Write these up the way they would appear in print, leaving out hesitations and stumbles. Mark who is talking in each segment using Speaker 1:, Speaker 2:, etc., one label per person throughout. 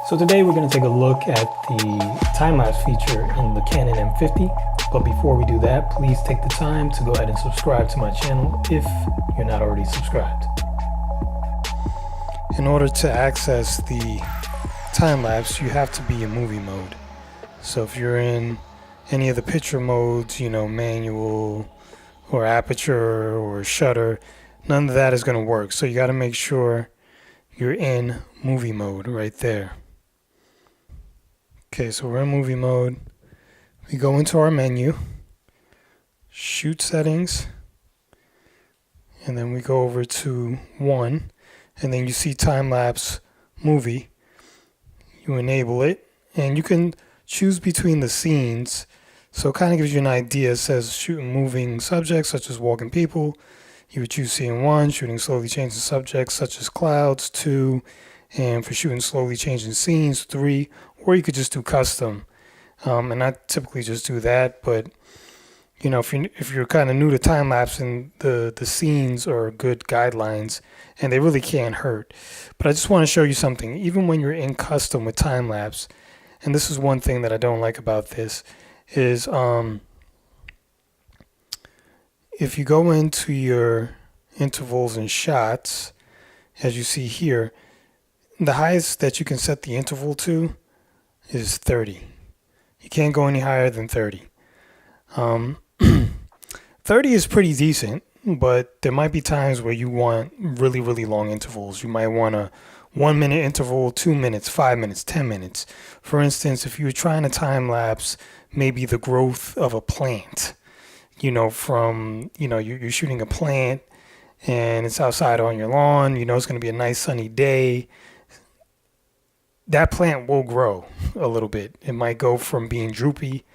Speaker 1: So today we're going to take a look at the time-lapse feature in the Canon M50. But before we do that, please take the time to go ahead and subscribe to my channel if you're not already subscribed.
Speaker 2: In order to access the time-lapse, you have to be in movie mode. So if you're in any of the picture modes, manual or aperture or shutter, none of that is going to work. So you got to make sure you're in movie mode right there. Okay, so we're in movie mode. We go into our menu, shoot settings, and then we go over to 1, and then you see time-lapse movie. You enable it, and you can choose between the scenes. So it kind of gives you an idea. It says shooting moving subjects such as walking people. You would choose scene 1, shooting slowly changing subjects such as clouds, 2, and for shooting slowly changing scenes, 3, or you could just do custom. And I typically just do that, but if you're kind of new to time lapse, and the scenes are good guidelines and they really can't hurt. But I just want to show you something. Even when you're in custom with time lapse, and this is one thing that I don't like about this, is if you go into your intervals and shots, as you see here, the highest that you can set the interval to is 30. You can't go any higher than 30. 30 is pretty decent, but there might be times where you want really, really long intervals. You might want a 1 minute interval, 2 minutes, 5 minutes, 10 minutes. For instance, if you were trying to time lapse maybe the growth of a plant, you're shooting a plant and it's outside on your lawn, it's going to be a nice sunny day. That plant will grow a little bit. It might go from being droopy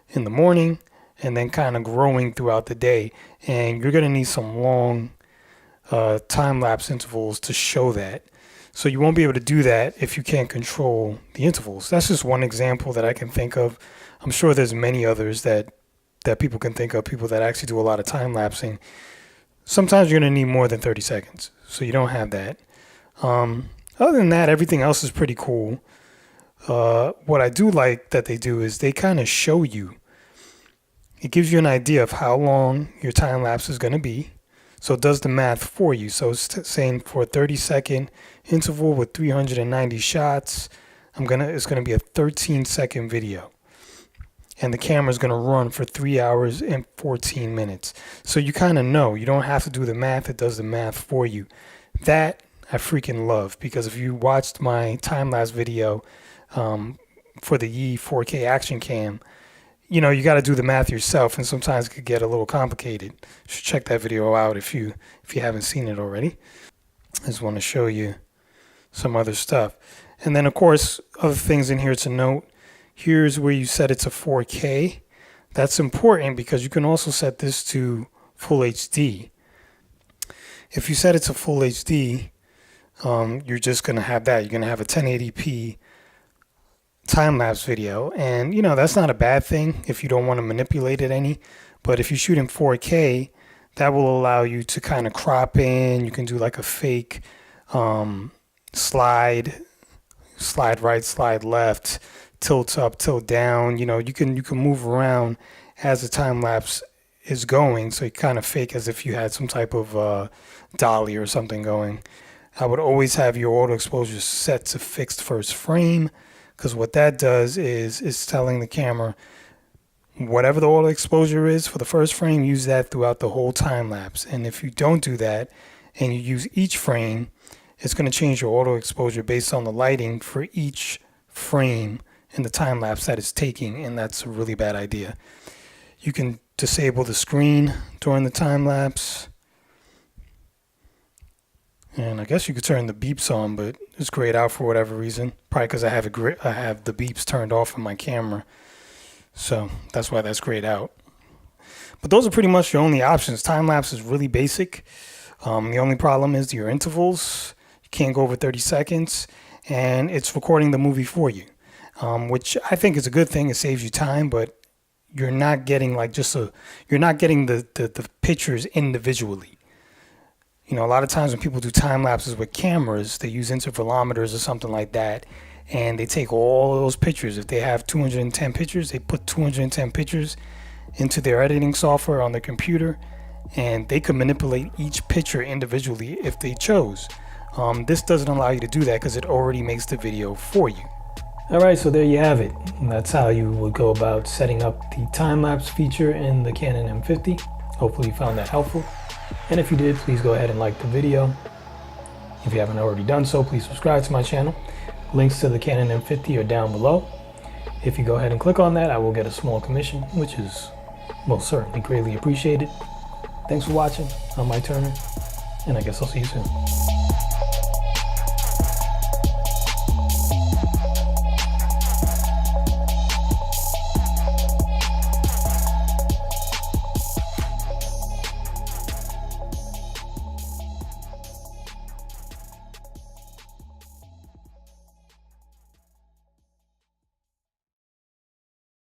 Speaker 2: in the morning and then kind of growing throughout the day. And you're going to need some long time-lapse intervals to show that. So you won't be able to do that if you can't control the intervals. That's just one example that I can think of. I'm sure there's many others that people can think of, people that actually do a lot of time-lapsing. Sometimes you're going to need more than 30 seconds, so you don't have that. Other than that, everything else is pretty cool. What I do like that they do is they kind of show you. It gives you an idea of how long your time lapse is going to be. So it does the math for you. So it's saying for a 30-second interval with 390 shots, it's going to be a 13-second video. And the camera is going to run for 3 hours and 14 minutes. So you kind of know. You don't have to do the math. It does the math for you. That I freaking love, because if you watched my time-lapse video for the Yi 4K action cam, you got to do the math yourself, and sometimes it could get a little complicated. You should check that video out if you haven't seen it already. I just want to show you some other stuff. And then, of course, other things in here to note. Here's where you set it to 4K. That's important because you can also set this to full HD. If you set it to full HD, you're just going to have that. You're going to have a 1080p time-lapse video. And, that's not a bad thing if you don't want to manipulate it any. But if you shoot in 4K, that will allow you to kind of crop in. You can do like a fake slide right, slide left, tilt up, tilt down. You can move around as the time-lapse is going. So you kind of fake as if you had some type of dolly or something going. I would always have your auto exposure set to fixed first frame, because what that does is it's telling the camera whatever the auto exposure is for the first frame, use that throughout the whole time lapse. And if you don't do that and you use each frame, it's going to change your auto exposure based on the lighting for each frame in the time lapse that it's taking, and that's a really bad idea. You can disable the screen during the time lapse. And I guess you could turn the beeps on, but it's grayed out for whatever reason. Probably because I have the beeps turned off on my camera. So that's why that's grayed out. But those are pretty much your only options. Time lapse is really basic. The only problem is your intervals. You can't go over 30 seconds. And it's recording the movie for you, which I think is a good thing. It saves you time, but you're not getting you're not getting the pictures individually. A lot of times when people do time lapses with cameras, they use intervalometers or something like that, and they take all of those pictures. If they have 210 pictures, they put 210 pictures into their editing software on their computer, and they could manipulate each picture individually if they chose. This doesn't allow you to do that because it already makes the video for you.
Speaker 1: Alright, so there you have it. And that's how you would go about setting up the time-lapse feature in the Canon M50. Hopefully you found that helpful. And if you did, please go ahead and like the video. If you haven't already done so, please subscribe to my channel. Links to the Canon M50 are down below. If you go ahead and click on that, I will get a small commission, which is most certainly greatly appreciated. Thanks for watching. I'm Mike Turner, and I guess I'll see you soon.